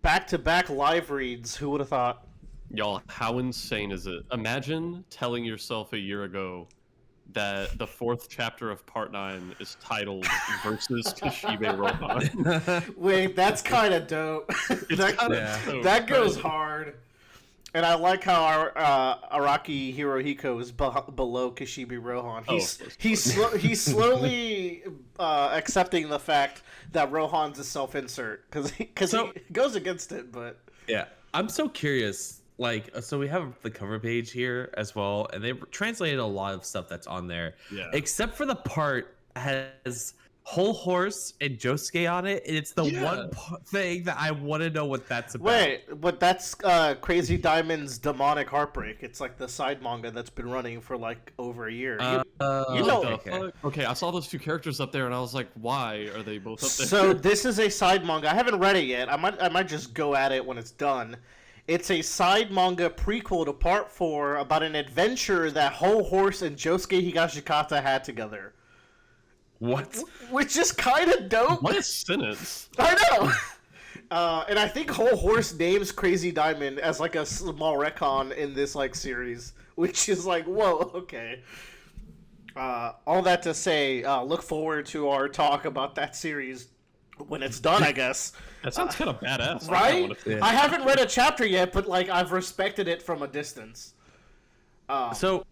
back-to-back live reads. Who would have thought? Y'all, how insane is it? Imagine telling yourself a year ago that the 4th chapter of Part 9 is titled Versus Kishibe Rohan. Wait, that's kind of dope. That goes hard. And I like how our Araki Hirohiko is below Kishibe Rohan. He's slowly accepting the fact that Rohan's a self-insert because he goes against it. But yeah, I'm so curious. Like, so we have the cover page here as well, and they translated a lot of stuff that's on there, except for the part has Whole Horse and Josuke on it, and it's the one thing that I want to know what that's about. Wait, but that's Crazy Diamond's Demonic Heartbreak. It's like the side manga that's been running for like over a year. You know, okay, I saw those 2 characters up there, and I was like, why are they both up there? So this is a side manga. I haven't read it yet. I might just go at it when it's done. It's a side manga prequel to Part 4 about an adventure that Whole Horse and Josuke Higashikata had together. What? Which is kind of dope. What a sentence. I know. And I think Whole Horse names Crazy Diamond as like a small retcon in this like series, which is like, whoa, okay. All that to say, look forward to our talk about that series when it's done, I guess. That sounds kind of badass. Right? I haven't read a chapter yet, but like I've respected it from a distance. So,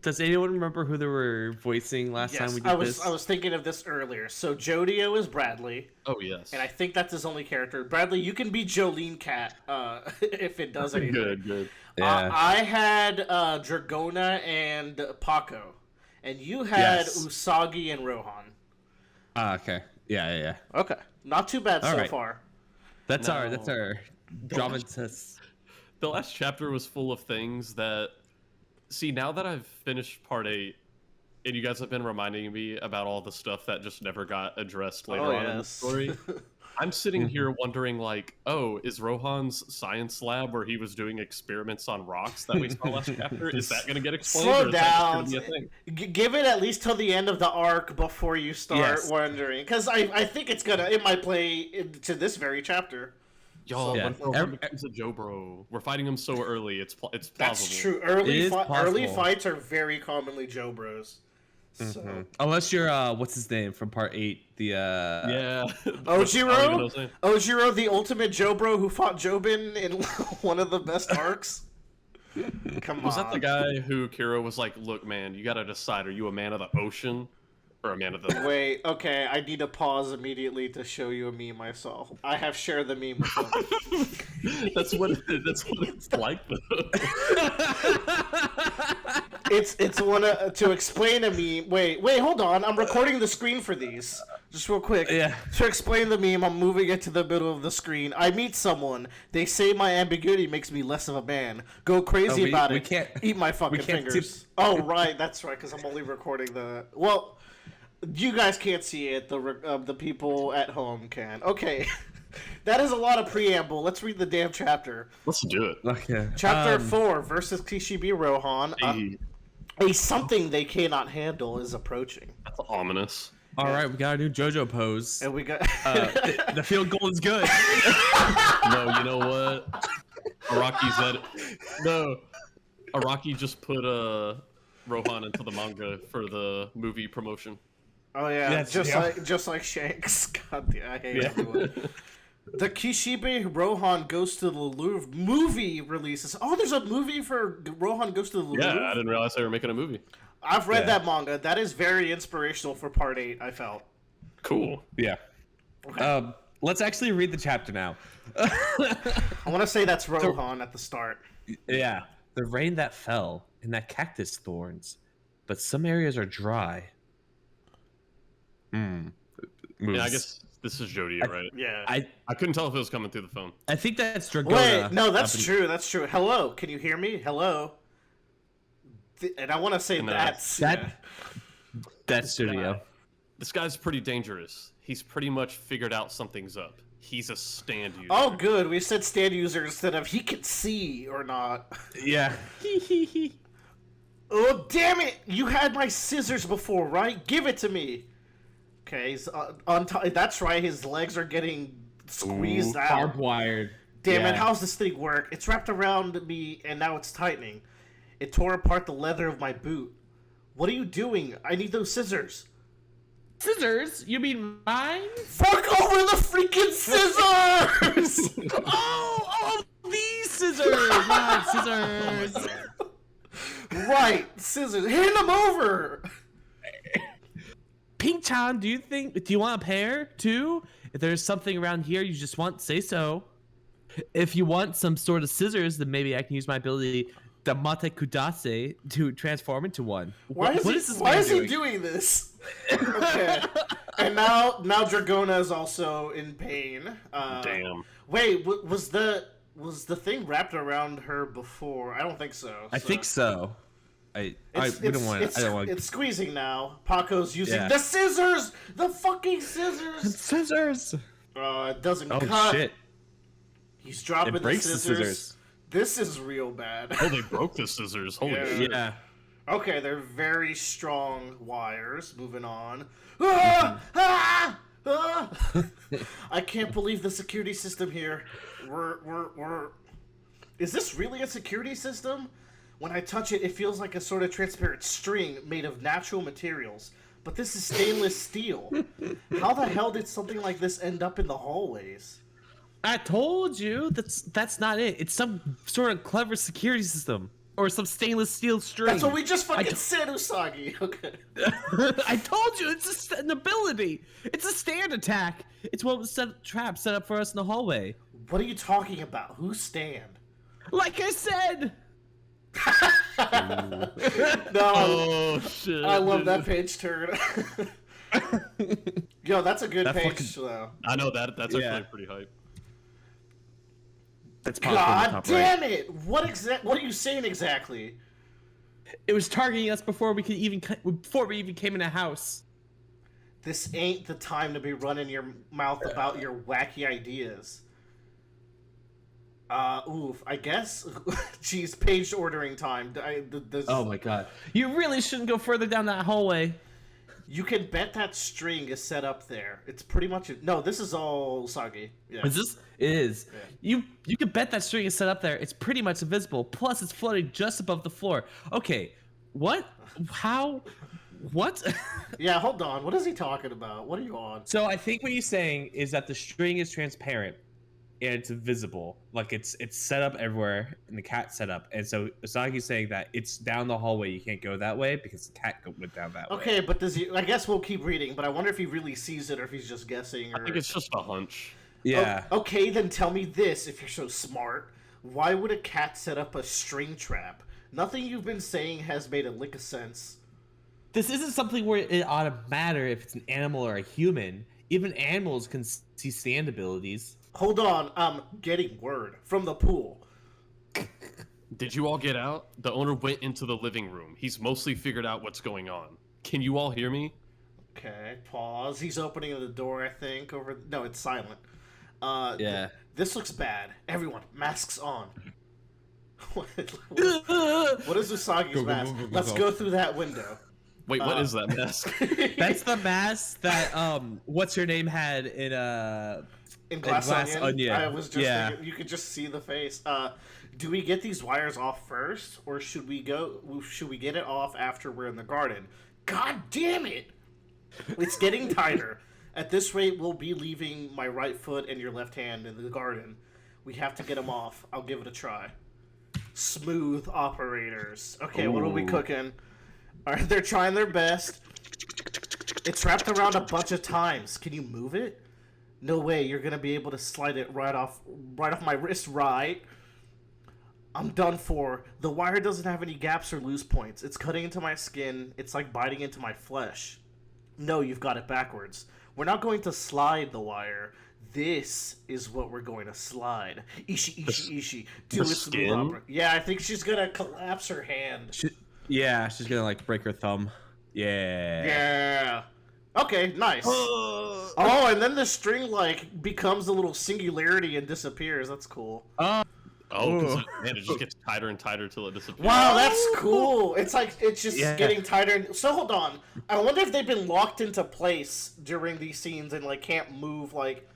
does anyone remember who they were voicing last time we did this? I was thinking of this earlier. So Jodio is Bradley. Oh yes. And I think that's his only character. Bradley, you can be Jolene Cat if it does anything. Good. Yeah. I had Dragona and Paco, and you had Usagi and Rohan. Okay. Yeah. Okay, not too bad so far. That's our dramatist. The last chapter was full of things that. See, now that I've finished Part 8, and you guys have been reminding me about all the stuff that just never got addressed later on in the story, I'm sitting here wondering, like, is Rohan's science lab where he was doing experiments on rocks that we saw last chapter, is that going to get explained? Slow down. Give it at least till the end of the arc before you start wondering. Because I think it might play into this very chapter. Y'all, when becomes a Joe Bro, we're fighting him so early. It's plausible. That's true. Early fights are very commonly Joe Bros. So. Unless you're what's his name from Part 8, the Ojiro, the ultimate Joe Bro who fought Jobin in one of the best arcs. Come on. Was that the guy who Kira was like, "Look, man, you gotta decide: are you a man of the ocean or a man of the?" Wait, okay, I need to pause immediately to show you a meme myself. I have shared the meme with them. That's what it's like, though. It's one to explain a meme. Wait, hold on. I'm recording the screen for these. Just real quick. Yeah. To explain the meme, I'm moving it to the middle of the screen. I meet someone. They say my ambiguity makes me less of a man. Go crazy about it. Can't, eat my fucking fingers. Oh, right. That's right, because I'm only recording the... Well, you guys can't see it. The people at home can. Okay. That is a lot of preamble. Let's read the damn chapter. Let's do it. Okay. Chapter 4, versus Kishibe Rohan. A something they cannot handle is approaching. That's ominous. All right, we got a new JoJo pose. And we got... the field goal is good. No, you know what? Araki said... No. Araki just put Rohan into the manga for the movie promotion. Oh, yeah. Just like Shanks. God damn, I hate everyone. The Kishibe Rohan Goes to the Louvre movie releases. Oh, there's a movie for Rohan Goes to the Louvre? Yeah, I didn't realize they were making a movie. I've read that manga. That is very inspirational for Part 8, I felt. Cool. Yeah. Okay. Let's actually read the chapter now. I want to say that's Rohan at the start. Yeah. The rain that fell and that cactus thorns, but some areas are dry. Yeah, I guess this is Jodio, right? Yeah. I couldn't tell if it was coming through the phone. I think that's Dragona. Wait, no, that's true. That's true. Hello, can you hear me? Hello. And I want to say that's Studio. This guy's pretty dangerous. He's pretty much figured out something's up. He's a stand user. Oh, good. We said stand user instead of he can see or not. Yeah. Oh, damn it! You had my scissors before, right? Give it to me. Okay, that's right. His legs are getting squeezed out. Barbed wired. damn it, how's this thing work? It's wrapped around me and now it's tightening. It tore apart the leather of my boot. What are you doing? I need those scissors. Scissors? You mean mine? Fuck over the freaking scissors! oh, these scissors! Not scissors. Right, scissors. Hand them over. Pink-chan, do you want a pair too? If there's something around here you just want, say so. If you want some sort of scissors, then maybe I can use my ability, the Mate Kudase, to transform into one. Why is he doing this? Okay. And now Dragona is also in pain. Damn. Wait, was the thing wrapped around her before? I don't think so. I think so. I don't want to. It's squeezing now. Paco's using the scissors. The fucking scissors. Scissors. It doesn't cut. Oh shit. He's dropping the scissors. This is real bad. Oh, they broke the scissors. Holy shit. Yeah. Okay, they're very strong wires. Moving on. I can't believe the security system here. We're. Is this really a security system? When I touch it, it feels like a sort of transparent string made of natural materials. But this is stainless steel. How the hell did something like this end up in the hallways? I told you that's not it. It's some sort of clever security system or some stainless steel string. That's what we just fucking said, Usagi. Okay. I told you it's an ability. It's a stand attack. It's what was trap set up for us in the hallway. What are you talking about? Who's stand? Like I said. No. Oh shit. I love that page turn. Yo, that's a good page though. I know that's actually pretty hype. That's God damn it! What are you saying exactly? It was targeting us before we even came in a house. This ain't the time to be running your mouth about your wacky ideas. Oof, I guess. Jeez, page ordering time. Oh my god. You really shouldn't go further down that hallway. You can bet that string is set up there. It's pretty much... No, this is all Usagi. Yeah. Is this? It is. Yeah. You can bet that string is set up there. It's pretty much invisible. Plus, it's floating just above the floor. Okay. What? How? What? Yeah, hold on. What is he talking about? What are you on? So I think what he's saying is that the string is transparent and it's invisible. Like it's set up everywhere in the cat setup. And so Usagi's saying that it's down the hallway. You can't go that way because the cat went down that way. Okay, but does he... I guess we'll keep reading, but I wonder if he really sees it or if he's just guessing. Or... I think it's just a hunch. Yeah. Okay, then tell me this, if you're so smart. Why would a cat set up a string trap? Nothing you've been saying has made a lick of sense. This isn't something where it ought to matter if it's an animal or a human. Even animals can see stand abilities. Hold on, I'm getting word from the pool. Did you all get out? The owner went into the living room. He's mostly figured out what's going on. Can you all hear me? Okay, pause. He's opening the door, I think. No, it's silent. Yeah. This looks bad. Everyone, masks on. What is Usagi's mask? Let's go through that window. Wait, what is that mask? That's the mask that what's her name had in Glass Onion. I was just thinking, you could just see the face. Do we get these wires off first, or should we get it off after we're in the garden? God damn it! It's getting tighter. At this rate, we'll be leaving my right foot and your left hand in the garden. We have to get them off. I'll give it a try. Smooth operators. Okay, Ooh. What are we cooking? Alright, they're trying their best. It's wrapped around a bunch of times. Can you move it? No way, you're gonna be able to slide it right off my wrist, right? I'm done for. The wire doesn't have any gaps or loose points. It's cutting into my skin. It's like biting into my flesh. No, you've got it backwards. We're not going to slide the wire. This is what we're going to slide. Ishi. Do it smooth opera. Yeah, I think she's gonna collapse her hand. She's gonna like break her thumb. Yeah. Okay, nice. Oh, and then the string like becomes a little singularity and disappears. That's cool. Because it just gets tighter and tighter till it disappears. Wow, that's cool. It's like it's just getting tighter. So hold on. I wonder if they've been locked into place during these scenes and like can't move like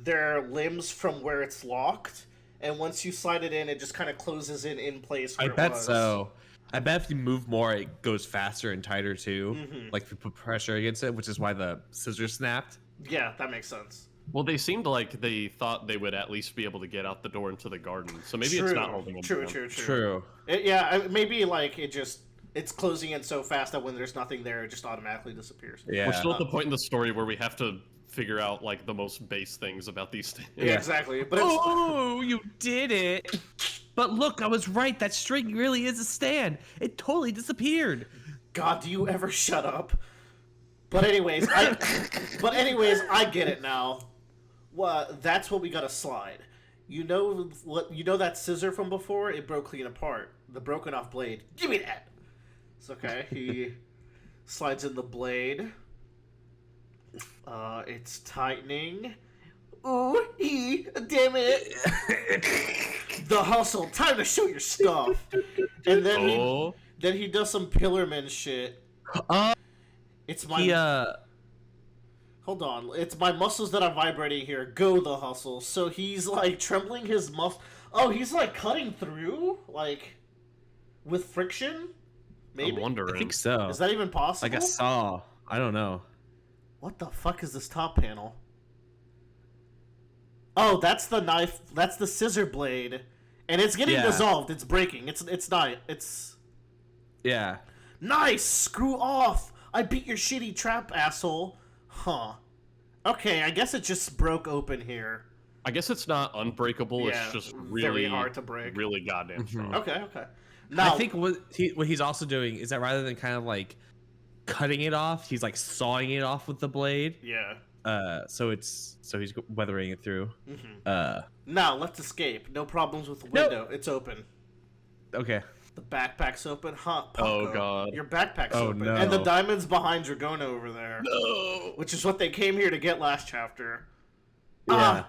their limbs from where it's locked, and once you slide it in, it just kind of closes in place. I bet so. I bet if you move more, it goes faster and tighter too. Like if you put pressure against it, which is why the scissors snapped. Yeah, that makes sense. Well, they seemed like they thought they would at least be able to get out the door into the garden, so maybe it's not holding them down. True. Maybe like it's closing in so fast that when there's nothing there, it just automatically disappears. Yeah. We're still at the point in the story where we have to figure out like the most base things about these things. Yeah, exactly. But you did it! But look, I was right. That string really is a stand. It totally disappeared. God, do you ever shut up? But anyways, I get it now. Well, that's what we gotta slide. You know what? You know that scissor from before? It broke clean apart. The broken off blade. Give me that. It's okay. He slides in the blade. It's tightening. Ooh, damn it! The hustle. Time to show your stuff. And then he does some Pillarman shit. It's my hold on. It's my muscles that are vibrating here. Go the hustle. So he's like trembling his muscle. Oh, he's like cutting through like with friction. Maybe. I'm wondering. I think so. Is that even possible? Like a saw. I don't know. What the fuck is this top panel? Oh, that's the knife. That's the scissor blade, and it's getting dissolved. It's breaking. It's not. It's. Yeah. Nice. Screw off. I beat your shitty trap, asshole. Huh. Okay, I guess it just broke open here. I guess it's not unbreakable. Yeah, it's just really very hard to break. Really goddamn strong. Okay. Now, I think what he's also doing is that rather than kind of like cutting it off, he's like sawing it off with the blade. Yeah. So he's weathering it through. Now let's escape. No problems with the window. Nope. It's open. Okay. The backpack's open, huh? Punko. Oh god. Your backpack's open, no. and the diamond's behind Dragona over there. No. Which is what they came here to get last chapter. Yeah.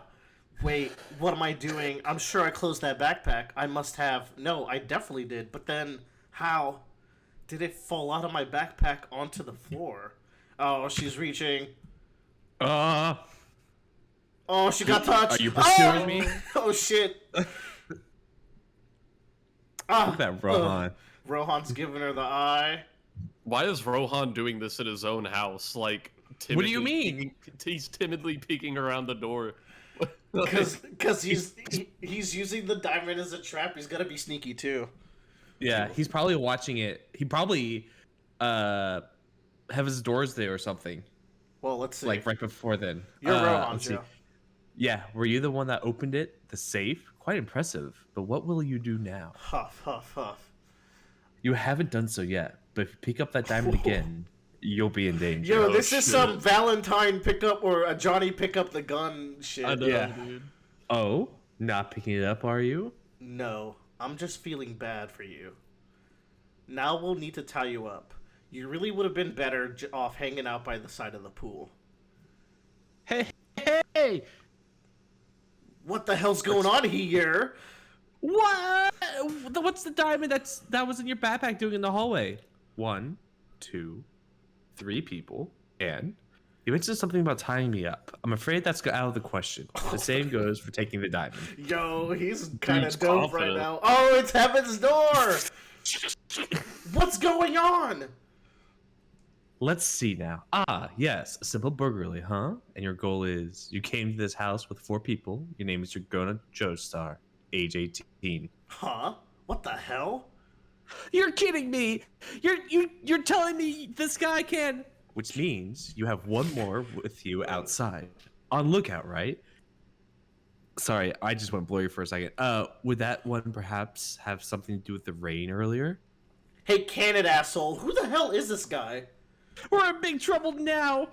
Wait, what am I doing? I'm sure I closed that backpack. I must have. No, I definitely did. But then, how did it fall out of my backpack onto the floor? Oh, she's reaching. Oh, she got touched. Are you pursuing me? Oh, shit. Look at that Rohan. Rohan's giving her the eye. Why is Rohan doing this in his own house? Like, what do you mean? He's timidly peeking around the door. Because he's using the diamond as a trap. He's gotta be sneaky too. Yeah, he's probably watching it. He probably have his doors there or something. Well, let's see. Like right before then. You're Rohan, Joe. Yeah, were you the one that opened it? The safe? Quite impressive. But what will you do now? Huff, huff, huff. You haven't done so yet, but if you pick up that diamond again, you'll be in danger. Yo, this is some Valentine pickup or a Johnny pick up the gun shit. I know, dude. Oh, not picking it up, are you? No, I'm just feeling bad for you. Now we'll need to tie you up. You really would have been better off hanging out by the side of the pool. Hey! What the hell's going on here? What? What's the diamond that was in your backpack doing in the hallway? 1, 2, 3 people, and you mentioned something about tying me up. I'm afraid that's out of the question. The same goes for taking the diamond. Yo, he's kind of dope right now. Oh, it's Heaven's Door! What's going on? Let's see now. Yes, a simple burglary, huh? And your goal is you came to this house with 4 people. Your name is Dragona Joestar, age 18. Huh? What the hell? You're kidding me! You're telling me this guy can... Which means you have 1 more with you outside. On lookout, right? Sorry, I just went blurry for a second. Would that one perhaps have something to do with the rain earlier? Hey, can it, asshole. Who the hell is this guy? We're in big trouble now!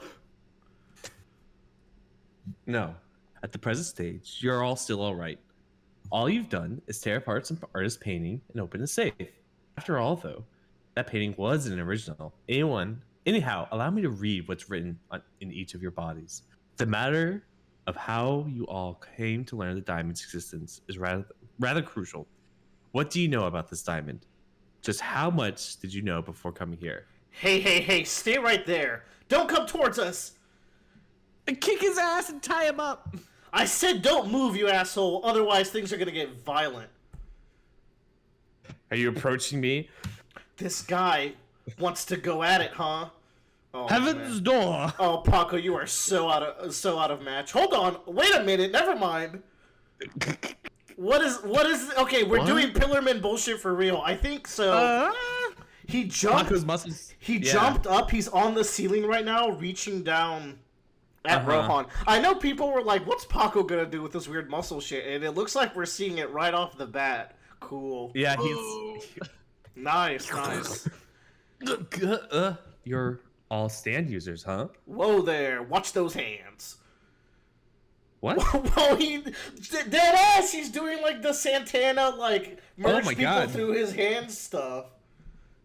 No. At the present stage, you're all still alright. All you've done is tear apart some artist painting and open a safe. After all, though, that painting was an original. Anyhow, allow me to read what's written in each of your bodies. The matter of how you all came to learn the diamond's existence is rather crucial. What do you know about this diamond? Just how much did you know before coming here? Hey, stay right there. Don't come towards us. And kick his ass and tie him up. I said don't move, you asshole. Otherwise, things are gonna get violent. Are you approaching me? This guy wants to go at it, huh? Oh, Heaven's door. Oh, Paco, you are so out of match. Hold on, wait a minute. Never mind. What is? Okay, we're doing Pillarman bullshit for real. I think so. He jumped. Paco's muscles. He jumped up. He's on the ceiling right now, reaching down at Rohan. I know people were like, "What's Paco gonna do with this weird muscle shit?" And it looks like we're seeing it right off the bat. Cool. Yeah, he's nice. You're all stand users, huh? Whoa there! Watch those hands. What? Whoa, dead ass. He's doing like the Santana merge people through his hands stuff.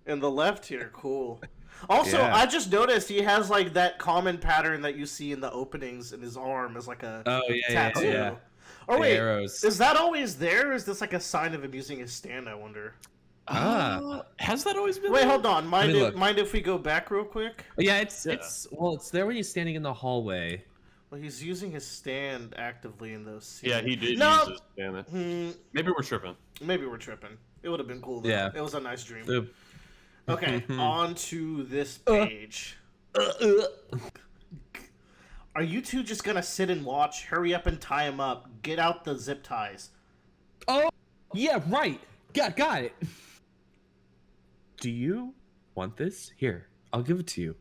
In the left here, cool. Also, I just noticed he has like that common pattern that you see in the openings in his arm as like a tattoo. Yeah. Oh wait, arrows. Is that always there? Or is this like a sign of him using his stand? I wonder. Has that always been? Wait, there? Hold on. Mind if we go back real quick? Yeah, it's there when he's standing in the hallway. Well, he's using his stand actively in those scenes. Yeah, he did use his stand. Maybe we're tripping. It would have been cool though. Yeah. It was a nice dream. Okay, on to this page. Are you two just gonna sit and watch? Hurry up and tie him up. Get out the zip ties. Oh, yeah, right. Got it. Do you want this? Here, I'll give it to you.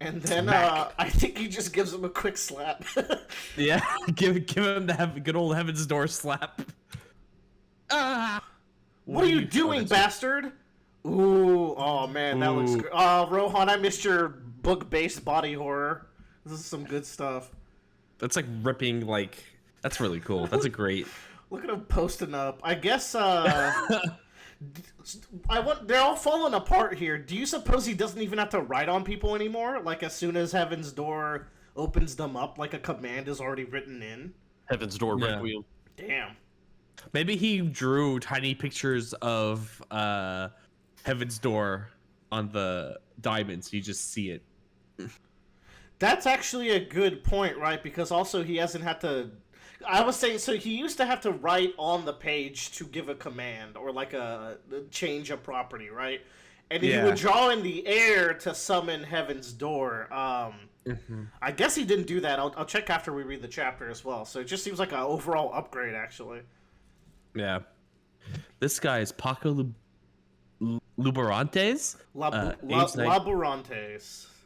And then I think he just gives him a quick slap. Yeah, give him the good old Heaven's Door slap. What are you doing, bastard? Ooh, oh man, that looks good. Rohan, I missed your book-based body horror. This is some good stuff. That's like ripping, that's really cool. That's a great... Look at him posting up. I guess, they're all falling apart here. Do you suppose he doesn't even have to write on people anymore? Like, as soon as Heaven's Door opens them up, like a command is already written in? Heaven's Door Requiem. Damn. Maybe he drew tiny pictures of Heaven's Door on the diamonds. You just see it. That's actually a good point, right? Because also he hasn't had to... I was saying, so he used to have to write on the page to give a command or like a change a property, right? And he would draw in the air to summon Heaven's Door. I guess he didn't do that. I'll check after we read the chapter as well. So it just seems like an overall upgrade, actually. Yeah. This guy is Paco Laburantes?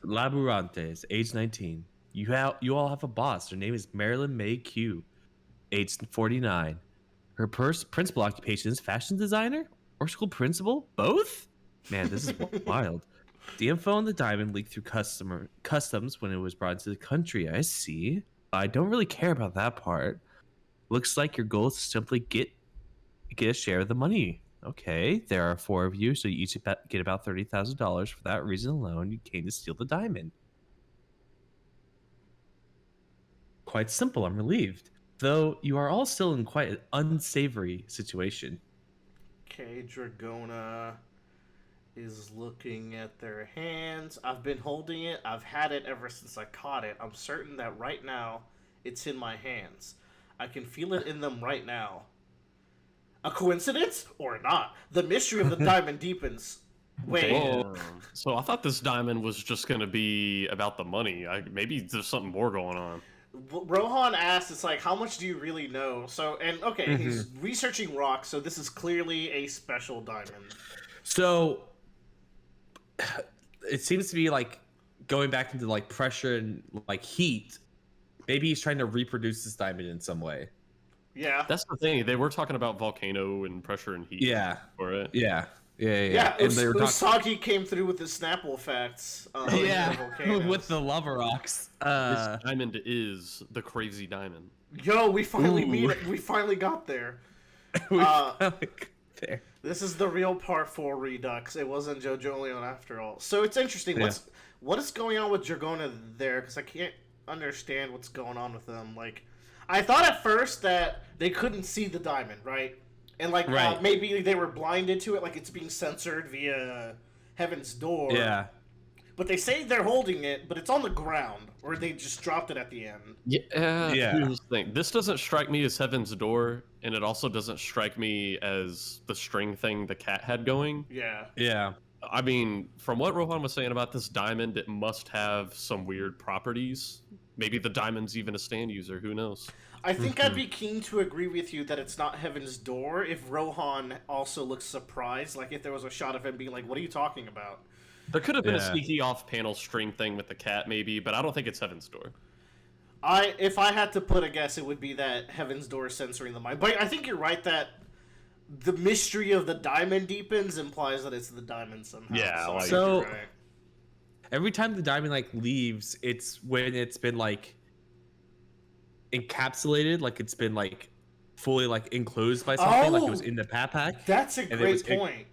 Laburantes, age 19. You all have a boss. Her name is Marilyn May Q, age 49. Her principal occupation is fashion designer or school principal? Both? Man, this is wild. The info on the diamond leaked through customs when it was brought into the country. I see. I don't really care about that part. Looks like your goal is to simply get a share of the money. Okay, there are 4 of you, so you each get about $30,000. For that reason alone, you came to steal the diamond. Quite simple, I'm relieved. Though you are all still in quite an unsavory situation. Okay, Dragona is looking at their hands. I've been holding it. I've had it ever since I caught it. I'm certain that right now it's in my hands. I can feel it in them right now. A coincidence or not? The mystery of the diamond deepens. Wait. Damn. So I thought this diamond was just going to be about the money. Maybe there's something more going on. Rohan asks, it's like, how much do you really know? So, and okay, he's researching rocks, so this is clearly a special diamond. So, it seems to be like going back into like pressure and like heat. Maybe he's trying to reproduce this diamond in some way. Yeah. That's the thing. They were talking about volcano and pressure and heat. Yeah. For it. Yeah. And Usagi came through with the Snapple effects. With the lava rocks. This diamond is the crazy diamond. Yo, we finally We finally got there. This is the real Part 4 Redux. It wasn't Jojolands after all. So it's interesting. Yeah. What is going on with Dragona there? Because I can't understand what's going on with them. Like, I thought at first that they couldn't see the diamond, right? And like maybe they were blinded to it, like it's being censored via Heaven's Door. Yeah. but they say they're holding it, but it's on the ground, or they just dropped it at the end. Yeah. Here's the thing. This doesn't strike me as Heaven's Door, and it also doesn't strike me as the string thing the cat had going. Yeah. Yeah. I mean, from what Rohan was saying about this diamond, it must have some weird properties. Maybe the diamond's even a stand user. Who knows? I think I'd be keen to agree with you that it's not Heaven's Door if Rohan also looks surprised, like if there was a shot of him being like, "What are you talking about?" There could have been a sneaky off-panel string thing with the cat, maybe, but I don't think it's Heaven's Door. If I had to put a guess, it would be that Heaven's Door is censoring the mind. But I think you're right that the mystery of the diamond deepens implies that it's the diamond somehow. Yeah. So right. Every time the diamond like leaves, it's when it's been like encapsulated, like it's been like fully like enclosed by something, like it was in the pack. That's a great point.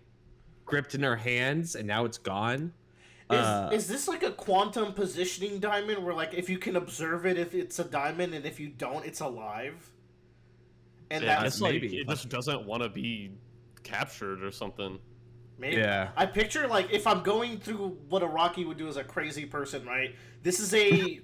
Gripped in her hands, and now it's gone. Is this like a quantum positioning diamond where like if you can observe it, if it's a diamond, and if you don't, it's alive? And that's like maybe it just doesn't want to be captured or something. Maybe. Yeah. I picture like if I'm going through what Araki would do as a crazy person, right? This is a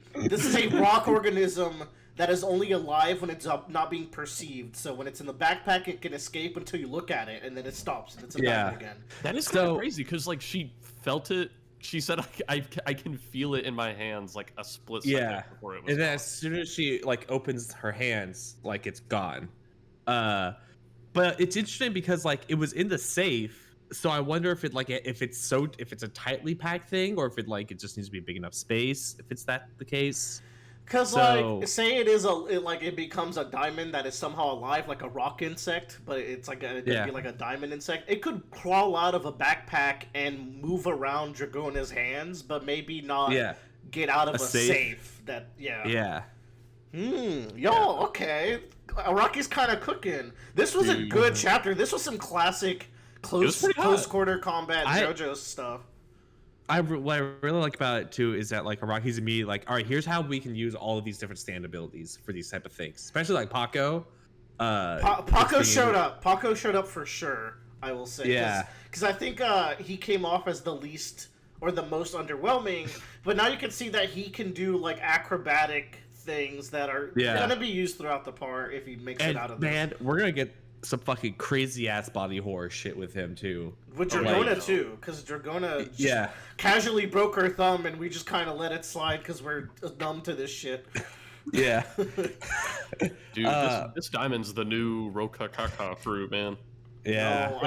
rock organism that is only alive when it's not being perceived. So when it's in the backpack, it can escape until you look at it, and then it stops, and it's a diamond again. That is kind of crazy because like she felt it. She said, "I can feel it in my hands like a split second before it was." And then as soon as she like opens her hands, like it's gone. But it's interesting because like it was in the safe. So I wonder if it's a tightly packed thing, or if it just needs to be big enough space. If it's the case, because like say it becomes a diamond that is somehow alive, like a rock insect, but it's like it'd be like a diamond insect. It could crawl out of a backpack and move around Dragona's hands, but maybe not get out of a safe. Okay. Araki's kind of cooking. This was a good chapter. This was some classic close quarter combat JoJo stuff. What I really like about it too is that like Araki's immediately like, all right, here's how we can use all of these different stand abilities for these type of things, especially like Paco. Paco showed up. Paco showed up for sure. I will say, because I think he came off as the least or the most underwhelming, but now you can see that he can do like acrobatic things that are gonna be used throughout the part if he makes it out of this. Man, we're gonna get some fucking crazy ass body horror shit with him too. With Dragona too, because Dragona just casually broke her thumb and we just kind of let it slide because we're numb to this shit. Yeah. Dude, this diamond's the new Rokakaka fruit, man. Yeah. No,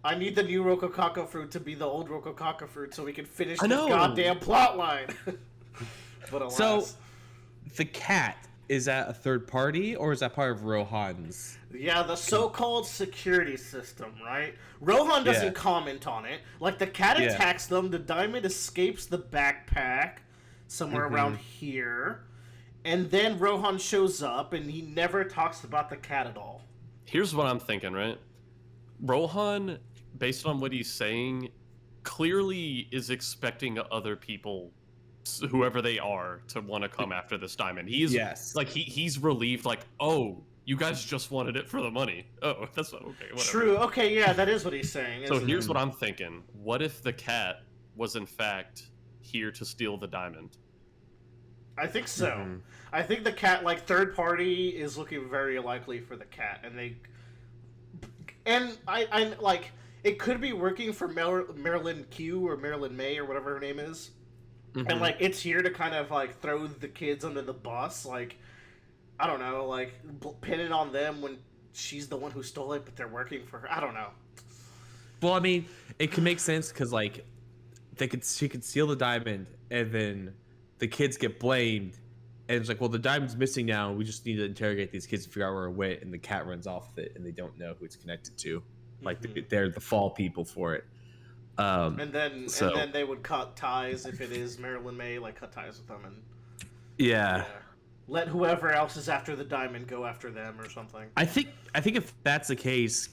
I need the new Rokakaka fruit to be the old Rokakaka fruit so we can finish the goddamn plot line. But alas. So, the cat, is that a third party or is that part of Rohan's? Yeah, the so-called security system, right? Rohan doesn't comment on it. Like, the cat attacks them, the diamond escapes the backpack somewhere around here, and then Rohan shows up, and he never talks about the cat at all. Here's what I'm thinking, right? Rohan, based on what he's saying, clearly is expecting other people, whoever they are, to want to come after this diamond. He's like he's relieved, like, oh, you guys just wanted it for the money. Oh, that's not okay. Whatever. True. Okay, yeah, that is what he's saying. So here's what I'm thinking: what if the cat was in fact here to steal the diamond? I think so. I think the cat, like, third party is looking very likely for the cat, and I like it could be working for Marilyn Q or Marilyn May or whatever her name is. And, like, it's here to kind of, like, throw the kids under the bus. Like, I don't know, like, pin it on them when she's the one who stole it, but they're working for her. I don't know. Well, I mean, it can make sense because, like, she could steal the diamond, and then the kids get blamed. And it's like, well, the diamond's missing now. We just need to interrogate these kids to figure out where it went. And the cat runs off with it, and they don't know who it's connected to. Like, they're the fall people for it. And then they would cut ties if it is Marilyn May, like cut ties with them and let whoever else is after the diamond go after them or something. I think if that's the case,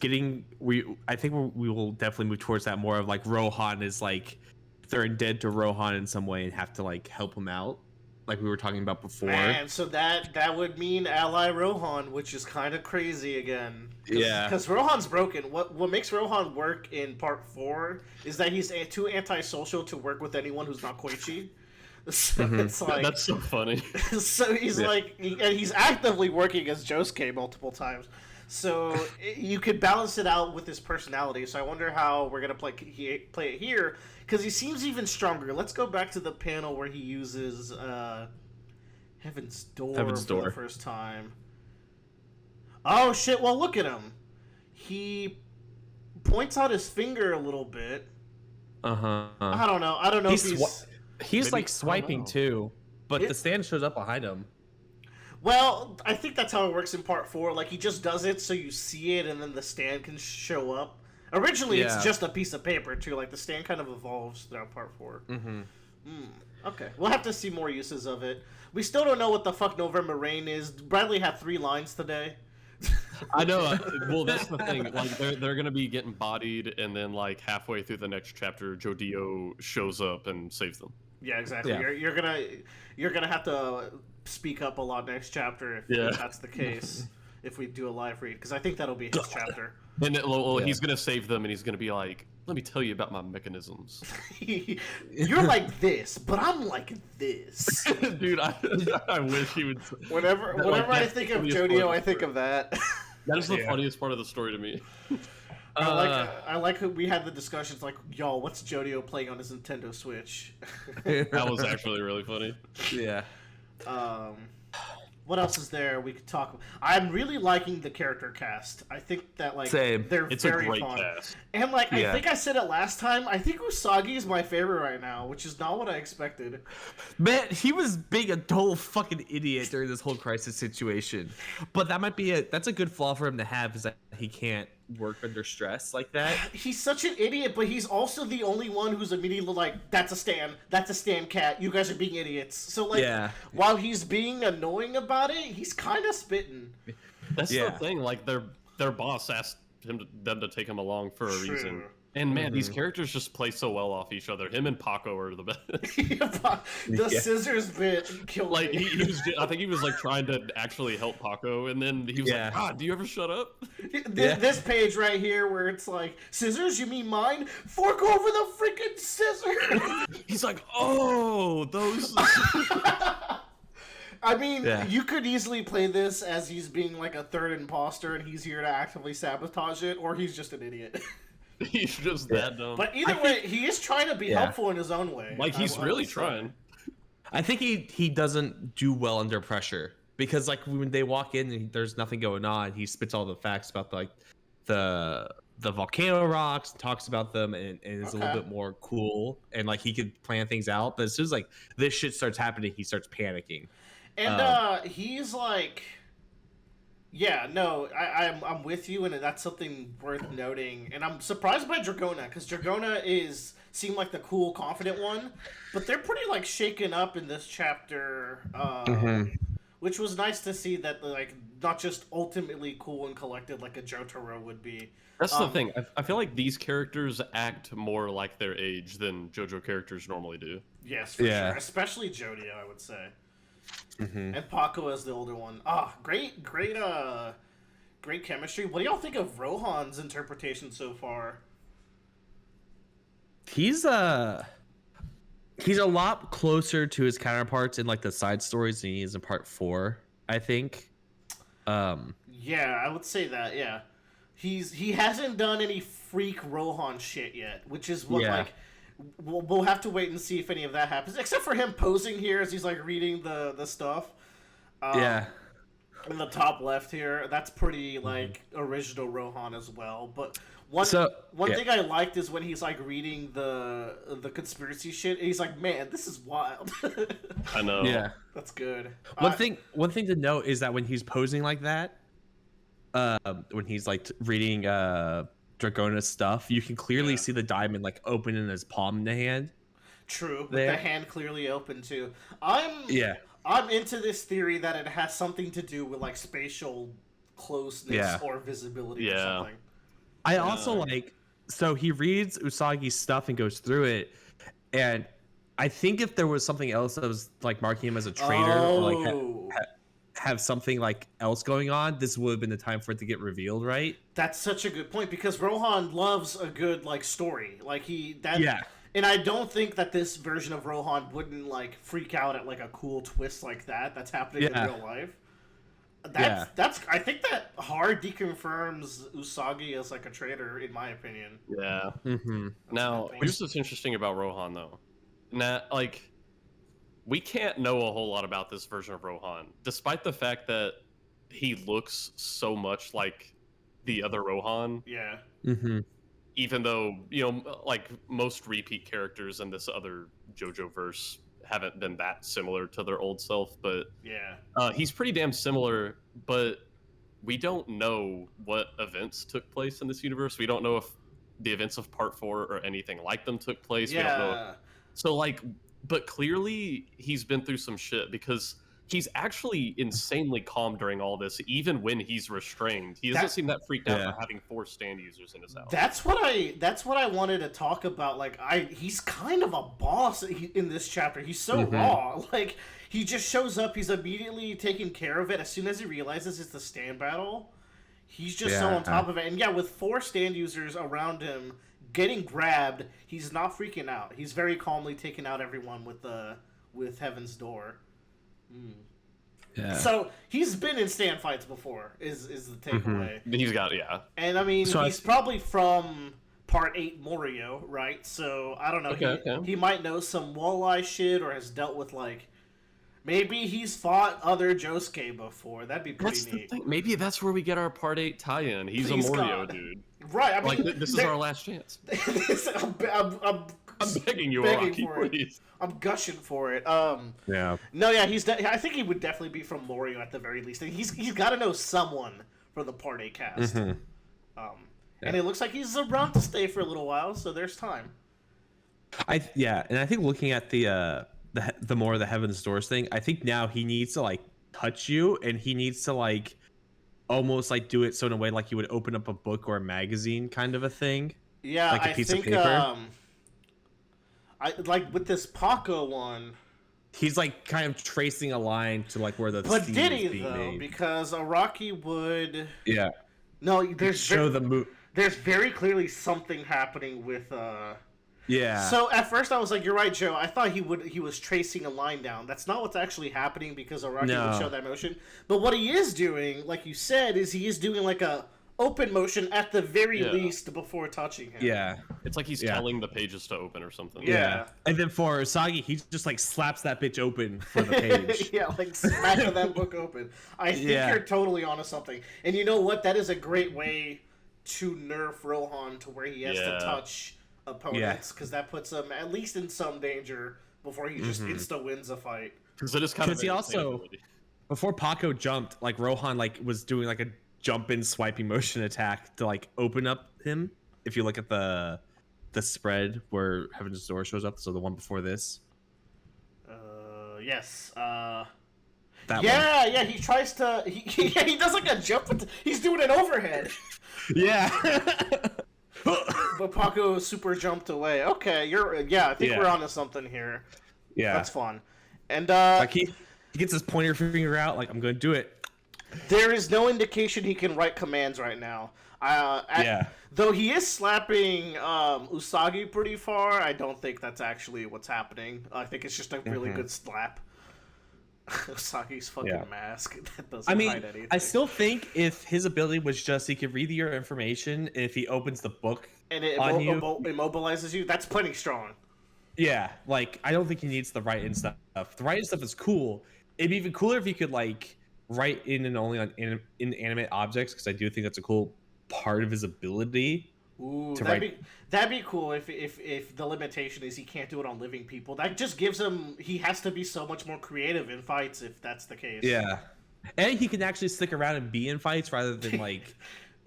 we will definitely move towards that more of like Rohan is like they're indebted to Rohan in some way and have to like help him out. like we were talking about before. Man, so that would mean ally Rohan, which is kind of crazy again. Yeah, because Rohan's broken. What makes Rohan work in part 4 is that he's too antisocial to work with anyone who's not Koichi. So it's like that's so funny. So he's like, and he's actively working as Josuke multiple times. So you could balance it out with his personality. So I wonder how we're gonna play it here, because he seems even stronger. Let's go back to the panel where he uses Heaven's Door for the first time. Oh shit! Well, look at him. He points out his finger a little bit. I don't know. If he's like swiping too, but the stand shows up behind him. Well, I think that's how it works in part 4. Like, he just does it so you see it, and then the stand can show up. Originally, it's just a piece of paper, too. Like, the stand kind of evolves throughout part 4. Okay. We'll have to see more uses of it. We still don't know what the fuck November Rain is. Bradley had 3 lines today. I know. Well, that's the thing. Like, they're gonna be getting bodied, and then, like, halfway through the next chapter, Jodio shows up and saves them. Yeah, exactly. Yeah. You're gonna have to speak up a lot next chapter if that's the case. If we do a live read, because I think that'll be his chapter. And he's gonna save them, and he's gonna be like, "Let me tell you about my mechanisms." You're like this, but I'm like this. Dude, I wish he would. Whenever I think of Jodio, I think of that. That is the funniest part of the story to me. I like we had the discussions like, y'all, what's Jodio playing on his Nintendo Switch? That was actually really funny. Yeah. What else is there we could talk about? I'm really liking the character cast. I think that they're it's very a great fun. cast. And I think I said it last time, I think Usagi is my favorite right now, which is not what I expected. Man, he was being a total fucking idiot during this whole crisis situation. But that's a good flaw for him to have, is that he can't work under stress like that. He's such an idiot, but he's also the only one who's immediately like, that's a stand cat, you guys are being idiots. So while he's being annoying about it, he's kind of spitting. That's the thing, like their boss asked them to take him along for a reason. And man, these characters just play so well off each other. Him and Paco are the best. Scissors bit killed me. He was. I think he was like trying to actually help Paco, and then he was like, "God, do you ever shut up?" This page right here, where it's like, "Scissors, you mean mine? Fork over the freaking scissors." He's like, "Oh, those." I mean, you could easily play this as he's being like a third imposter, and he's here to actively sabotage it, or he's just an idiot. He's just that dumb. But either way, he is trying to be helpful in his own way. Like, he's really trying. I think he doesn't do well under pressure, because like when they walk in and there's nothing going on, he spits all the facts about like the volcano rocks, and talks about them, and is a little bit more cool, and like he could plan things out. But as soon as like this shit starts happening, he starts panicking. And he's like, yeah, no, I'm with you, and that's something worth noting. And I'm surprised by Dragona, because Dragona seemed like the cool, confident one, but they're pretty like shaken up in this chapter, which was nice to see that like not just ultimately cool and collected like a Jotaro would be. That's the thing. I feel like these characters act more like their age than JoJo characters normally do. Yes, for sure. Especially Jodio, I would say. And Paco as the older one. Great chemistry. What do y'all think of Rohan's interpretation so far? He's a lot closer to his counterparts in like the side stories than he is in part 4, I think. Yeah, I would say that. Yeah, he hasn't done any freak Rohan shit yet, which is what like. We'll have to wait and see if any of that happens. Except for him posing here as he's like reading the stuff. In the top left here, that's pretty like original Rohan as well. But one thing I liked is when he's like reading the conspiracy shit. And he's like, "Man, this is wild." I know. Yeah, that's good. One thing to note is that when he's posing like that, when he's like reading Dragona's stuff, you can clearly see the diamond like open in his palm in the hand. True, with the hand clearly open too. I'm into this theory that it has something to do with like spatial closeness or visibility or something. I also so he reads Usagi's stuff and goes through it, and I think if there was something else that was like marking him as a traitor or like have something like else going on, this would have been the time for it to get revealed, right? That's such a good point because Rohan loves a good like story. Like yeah. And I don't think that this version of Rohan wouldn't like freak out at like a cool twist like that's happening in real life. That's I think that hard deconfirms Usagi as like a traitor in my opinion. Yeah. Now, here's what's interesting about Rohan though. Now, like, we can't know a whole lot about this version of Rohan, despite the fact that he looks so much like the other Rohan. Yeah. Even though, you know, like most repeat characters in this other JoJo verse haven't been that similar to their old self, but he's pretty damn similar. But we don't know what events took place in this universe. We don't know if the events of Part 4 or anything like them took place. We don't know. So, like, but clearly he's been through some shit because he's actually insanely calm during all this, even when he's restrained. He doesn't seem that freaked out for having 4 stand users in his house. That's what I wanted to talk about. Like, he's kind of a boss in this chapter. He's so raw. Like, he just shows up. He's immediately taking care of it as soon as he realizes it's the stand battle. He's just so on top of it. And with 4 stand users around him getting grabbed, he's not freaking out. He's very calmly taking out everyone with Heaven's Door. So he's been in stand fights before. Is the takeaway? He's got and I mean he's probably from Part 8 Morio, right? So I don't know. He might know some walleye shit or has dealt with like. Maybe he's fought other Josuke before. That'd be pretty neat. Maybe that's where we get our Part 8 tie-in. He's a Morio dude. Right. I mean, like, this is our last chance. I'm begging you, Rocky, please. I'm gushing for it. No, I think he would definitely be from Morio at the very least. He's got to know someone from the Part 8 cast. And it looks like he's around to stay for a little while, so there's time. And I think looking at the more of the Heaven's Doors thing, I think now he needs to like touch you, and he needs to like almost like do it so in a way like you would open up a book or a magazine kind of a thing. Yeah, like a piece of paper. I like with this Paco one. He's like kind of tracing a line to like where the. But did he though? Made. Because Araki would. Yeah. No, there's there's very clearly something happening with. Yeah. So at first I was like, "You're right, Joe." I thought he was tracing a line down. That's not what's actually happening because Araki would show that motion. But what he is doing, like you said, is he is doing like a open motion at the very least before touching him. Yeah. It's like he's telling the pages to open or something. Yeah. And then for Usagi, he just like slaps that bitch open for the page. Like smacking that book open. I think you're totally onto something. And you know what? That is a great way to nerf Rohan to where he has to touch opponents because that puts him at least in some danger before he just insta wins a fight. Because he also before Paco jumped, like Rohan like was doing like a jump in swiping motion attack to like open up him. If you look at the spread where Heaven's Door shows up, so the one before this. Yes. That one. Yeah. He tries to. He does like a jump. He's doing an overhead. Yeah. But Paco super jumped away. Okay, I think we're onto something here. Yeah, that's fun. And like he gets his pointer finger out, like I'm going to do it. There is no indication he can write commands right now. Though he is slapping Usagi pretty far, I don't think that's actually what's happening. I think it's just a really good slap. Usagi's fucking mask that doesn't hide anything. I still think if his ability was just he could read your information, and if he opens the book and it immobilizes you, that's plenty strong. Yeah, like I don't think he needs the write-in stuff. The write-in stuff is cool. It'd be even cooler if he could like write in and only on inanimate objects, because I do think that's a cool part of his ability. Ooh, that'd be cool if the limitation is he can't do it on living people. That just gives him, he has to be so much more creative in fights if that's the case. Yeah, and he can actually stick around and be in fights rather than like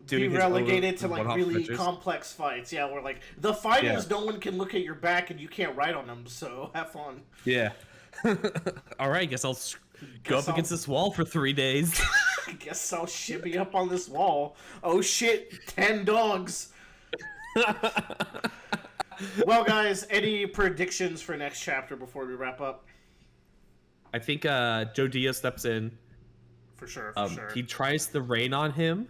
be relegated to like really complex fights. Yeah, where like the fight is no one can look at your back and you can't write on them. So have fun. Yeah. All right, guess I'll go up against this wall for 3 days. I guess I'll shimmy up on this wall. Oh shit! 10 dogs. Well, guys, any predictions for next chapter before we wrap up? I think Joe Diaz steps in. For sure. He tries the rain on him.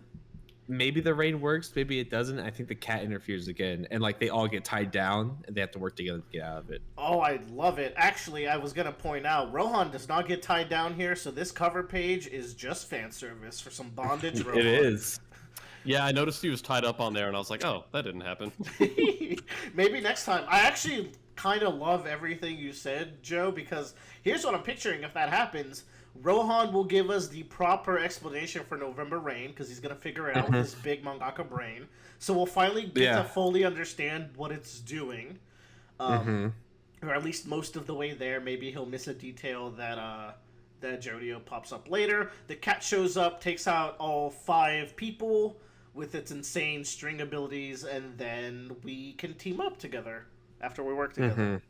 Maybe the rain works, maybe it doesn't. I think the cat interferes again, and like they all get tied down, and they have to work together to get out of it. Oh, I love it. Actually, I was gonna point out Rohan does not get tied down here, so this cover page is just fan service for some bondage. Rohan. It is. Yeah, I noticed he was tied up on there, and I was like, oh, that didn't happen. Maybe next time. I actually kind of love everything you said, Joe, because here's what I'm picturing if that happens. Rohan will give us the proper explanation for November Rain, because he's going to figure it out with his big mangaka brain. So we'll finally get to fully understand what it's doing. Or at least most of the way there. Maybe he'll miss a detail that Jodio pops up later. The cat shows up, takes out all 5 people with its insane string abilities, and then we can team up together after we work together.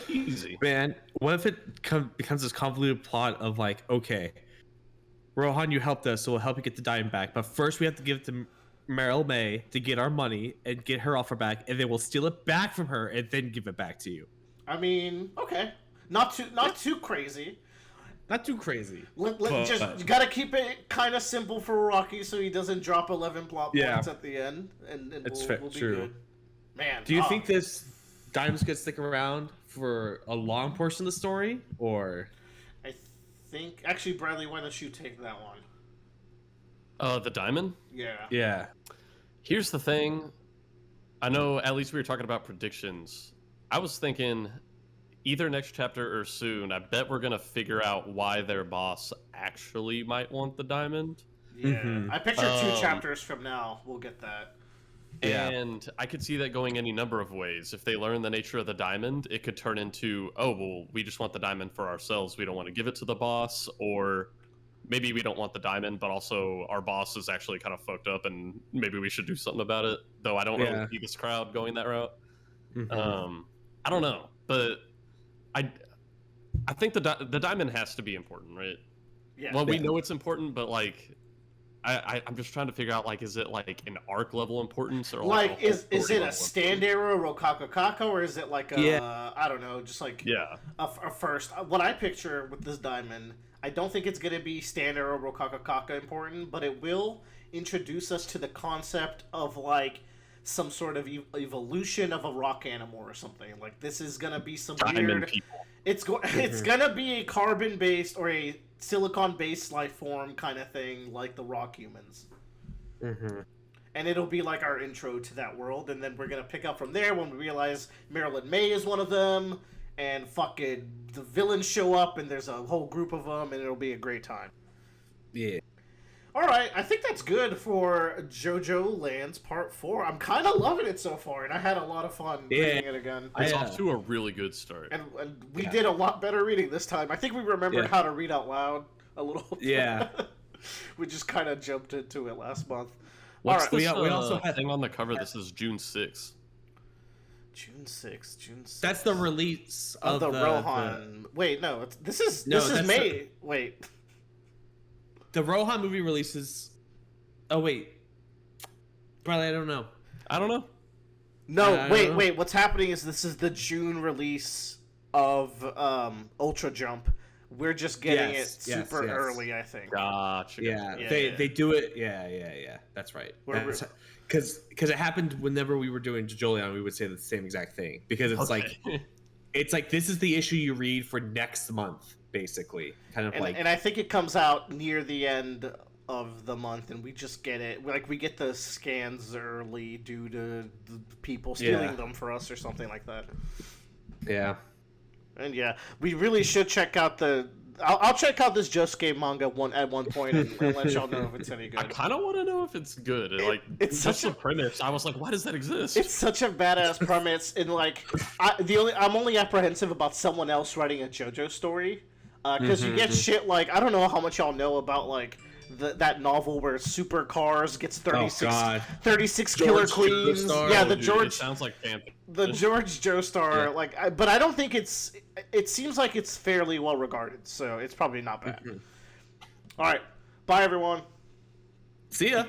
Easy. Man, what if it becomes this convoluted plot of like, okay, Rohan, you helped us, so we'll help you get the diamond back, but first we have to give it to Meryl May to get our money and get her off our back, and then we'll steal it back from her and then give it back to you. I mean, okay. Not too crazy. Not too crazy. You gotta keep it kind of simple for Rocky so he doesn't drop 11 plot points at the end, and we'll be good. Man, do you think this diamond's gonna stick around for a long portion of the story, or? I think actually, Bradley, why don't you take that one? The diamond? Yeah. Here's the thing. I know at least we were talking about predictions. I was thinking either next chapter or soon, I bet we're going to figure out why their boss actually might want the diamond. Yeah. I picture 2 chapters from now, we'll get that. And I could see that going any number of ways. If they learn the nature of the diamond, it could turn into, oh, well, we just want the diamond for ourselves. We don't want to give it to the boss. Or maybe we don't want the diamond, but also our boss is actually kind of fucked up and maybe we should do something about it. Though I don't really see this crowd going that route. I don't know. But I think the diamond has to be important, right? Yeah. Well, we know it's important, but like, I'm just trying to figure out, like, is it like an arc level importance, or like is it a stand arrow Rokakakaka, or is it like a I don't know, just like a first? What I picture with this diamond, I don't think it's gonna be stand arrow Rokakakaka important, but it will introduce us to the concept of like some sort of evolution of a rock animal or something. Like this is gonna be some diamond weird. People. It's gonna be a carbon based or a silicon based life form kind of thing, like the rock humans. And it'll be like our intro to that world, and then we're gonna pick up from there when we realize Marilyn May is one of them, and fucking the villains show up, and there's a whole group of them, and it'll be a great time. Yeah. All right, I think that's good for Jojolands Part 4. I'm kind of loving it so far, and I had a lot of fun reading it again. It's off to a really good start. And we did a lot better reading this time. I think we remembered how to read out loud a little. Yeah. We just kind of jumped into it last month. What's this, we also had thing on the cover. This is June 6th. June 6th. That's the release of the Rohan. Wait, no. This is May. Wait. The Rohan movie releases. Oh wait, probably I don't know. No, wait. What's happening is this is the June release of Ultra Jump. We're just getting it super early, I think. Gotcha. Yeah, they do it. Yeah. That's right. Because it happened whenever we were doing Jojolands, we would say the same exact thing. Because it's like this is the issue you read for next month. Basically, kind of and I think it comes out near the end of the month, and we just get it. Like we get the scans early due to the people stealing them for us or something like that. Yeah, and we really should check out the. I'll check out this Josuke manga at one point and let y'all know if it's any good. I kind of want to know if it's good. It's such a premise. I was like, why does that exist? It's such a badass premise, and like I'm only apprehensive about someone else writing a JoJo story. Because you get shit like, I don't know how much y'all know about like that novel where supercars gets 36 killer queens. Yeah, the George. It sounds like fanfic. The George Joestar, but I don't think it's. It seems like it's fairly well regarded, so it's probably not bad. All right, bye everyone. See ya.